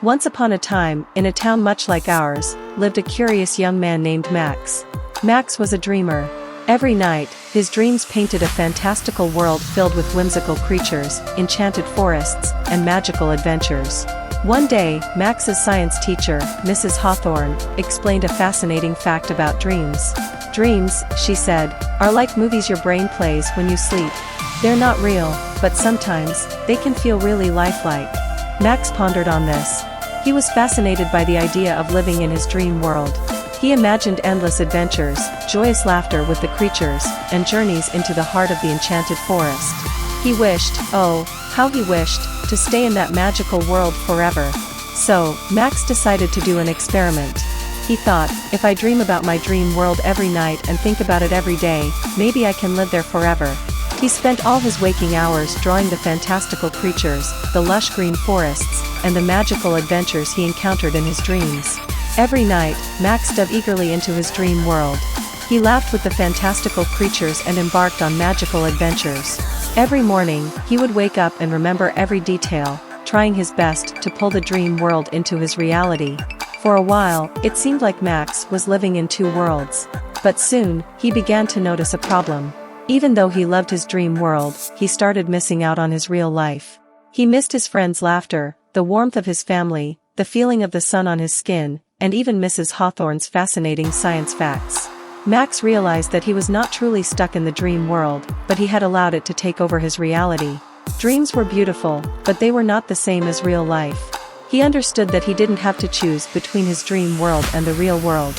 Once upon a time, in a town much like ours, lived a curious young man named Max. Max was a dreamer. Every night, his dreams painted a fantastical world filled with whimsical creatures, enchanted forests, and magical adventures. One day, Max's science teacher, Mrs. Hawthorne, explained a fascinating fact about dreams. Dreams, she said, are like movies your brain plays when you sleep. They're not real, but sometimes, they can feel really lifelike. Max pondered on this. He was fascinated by the idea of living in his dream world. He imagined endless adventures, joyous laughter with the creatures, and journeys into the heart of the enchanted forest. He wished, oh, how he wished, to stay in that magical world forever. So, Max decided to do an experiment. He thought, if I dream about my dream world every night and think about it every day, maybe I can live there forever. He spent all his waking hours drawing the fantastical creatures, the lush green forests, and the magical adventures he encountered in his dreams. Every night, Max dove eagerly into his dream world. He laughed with the fantastical creatures and embarked on magical adventures. Every morning, he would wake up and remember every detail, trying his best to pull the dream world into his reality. For a while, it seemed like Max was living in two worlds. But soon, he began to notice a problem. Even though he loved his dream world, he started missing out on his real life. He missed his friends' laughter, the warmth of his family, the feeling of the sun on his skin, and even Mrs. Hawthorne's fascinating science facts. Max realized that he was not truly stuck in the dream world, but he had allowed it to take over his reality. Dreams were beautiful, but they were not the same as real life. He understood that he didn't have to choose between his dream world and the real world.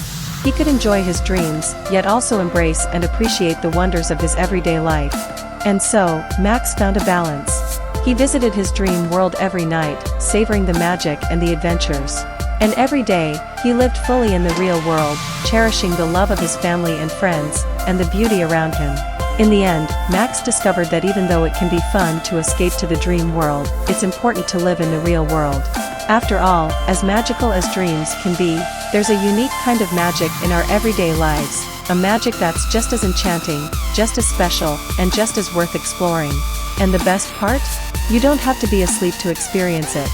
He could enjoy his dreams, yet also embrace and appreciate the wonders of his everyday life. And so, Max found a balance. He visited his dream world every night, savoring the magic and the adventures. And every day, he lived fully in the real world, cherishing the love of his family and friends, and the beauty around him. In the end, Max discovered that even though it can be fun to escape to the dream world, it's important to live in the real world. After all, as magical as dreams can be, there's a unique kind of magic in our everyday lives, a magic that's just as enchanting, just as special, and just as worth exploring. And the best part? You don't have to be asleep to experience it.